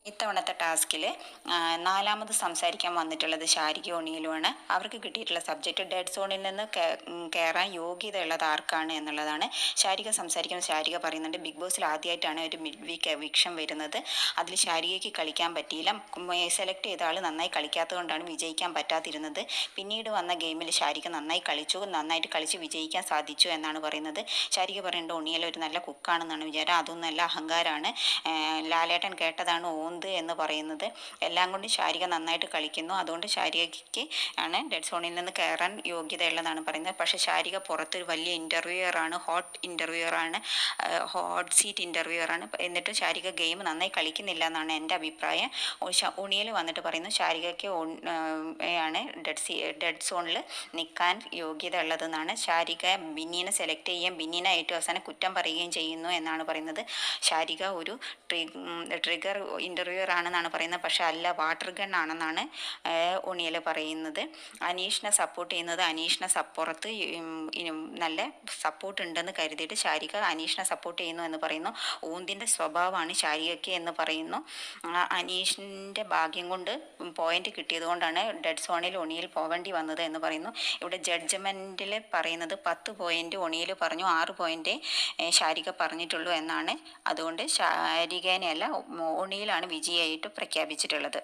ഇത്തവണത്തെ ടാസ്കിൽ നാലാമത് സംസാരിക്കാൻ വന്നിട്ടുള്ളത് ശാരിക ഒണിയിലുമാണ്. അവർക്ക് കിട്ടിയിട്ടുള്ള സബ്ജക്റ്റ് ഡെഡ് സോണിൽ നിന്ന് കയറാൻ യോഗ്യതയുള്ളത് ആർക്കാണ് എന്നുള്ളതാണ്. ശാരിക സംസാരിക്കുമ്പോൾ ശാരിക പറയുന്നുണ്ട്, ബിഗ് ബോസിൽ ആദ്യമായിട്ടാണ് ഒരു മിഡ് വീക്ക് എവിക്ഷൻ വരുന്നത്. അതിൽ ശാരികയ്ക്ക് കളിക്കാൻ പറ്റിയില്ല. സെലക്ട് ചെയ്ത ആൾ നന്നായി കളിക്കാത്തത് കൊണ്ടാണ് വിജയിക്കാൻ പറ്റാതിരുന്നത്. പിന്നീട് വന്ന ഗെയിമിൽ ശാരിക നന്നായി കളിച്ചു, നന്നായിട്ട് കളിച്ച് വിജയിക്കാൻ സാധിച്ചു എന്നാണ് പറയുന്നത്. ശാരിക പറയുന്നുണ്ട്, ഒണിയൽ ഒരു നല്ല കുക്കാണെന്നാണ് വിചാരം, അതൊന്നും നല്ല അഹങ്കാരമാണ്, ലാലേട്ടൻ കേട്ടതാണ് എന്ന് പറയുന്നത്. എല്ലാം കൊണ്ട് ശാരിക നന്നായിട്ട് കളിക്കുന്നു, അതുകൊണ്ട് ശാരികയ്ക്ക് ആണ് ഡെഡ് സോണിൽ നിന്ന് കയറാൻ യോഗ്യതയുള്ളതാണ് പറയുന്നത്. പക്ഷേ ശാരിക പുറത്തൊരു വലിയ ഇൻ്റർവ്യൂവറാണ്, ഹോട്ട് സീറ്റ് ഇൻ്റർവ്യൂവറാണ്. എന്നിട്ടും ശാരിക ഗെയിം നന്നായി കളിക്കുന്നില്ല എന്നാണ് എൻ്റെ അഭിപ്രായം. ഉണിയിൽ വന്നിട്ട് പറയുന്നു ശാരികയ്ക്ക് ആണ് ഡെഡ് സോണിൽ നിൽക്കാൻ യോഗ്യത ഉള്ളതെന്നാണ്. ശാരിക ബിന്നീനെ സെലക്ട് ചെയ്യുകയും ബിന്നീനെ ഏറ്റവും അവസാനം കുറ്റം പറയുകയും ചെയ്യുന്നു എന്നാണ് പറയുന്നത്. ശാരിക ഒരു ട്രിഗർ ഇൻ്റർവ്യൂവർ ആണെന്നാണ് പറയുന്നത്, പക്ഷെ അല്ല, വാട്ടർ ഗൺ ആണെന്നാണ് ഒണിയൽ പറയുന്നത്. അനീഷിനെ സപ്പോർട്ട് ചെയ്യുന്നത്, അനീഷിനെ പുറത്ത് നല്ല സപ്പോർട്ട് ഉണ്ടെന്ന് കരുതിയിട്ട് ശാരിക അനീഷിനെ സപ്പോർട്ട് ചെയ്യുന്നു എന്ന് പറയുന്നു. ഊന്തിൻ്റെ സ്വഭാവമാണ് ശാരികയ്ക്ക് എന്ന് പറയുന്നു. അനീഷിൻ്റെ ഭാഗ്യം കൊണ്ട് പോയിന്റ് കിട്ടിയത് കൊണ്ടാണ് ഡെഡ് സോണിൽ ഒണിയിൽ പോവേണ്ടി വന്നത് എന്ന് പറയുന്നു. ഇവിടെ ജഡ്ജ്മെൻറ്റിൽ പറയുന്നത് 10 പോയിന്റ് ഒണിയിൽ പറഞ്ഞു, 6 പോയിന്റ് ശാരിക പറഞ്ഞിട്ടുള്ളൂ എന്നാണ്. അതുകൊണ്ട് ശാരികേനെയല്ല, ഒണിയിലാണ് വിജയിയായിട്ട് പ്രഖ്യാപിച്ചിട്ടുള്ളത്.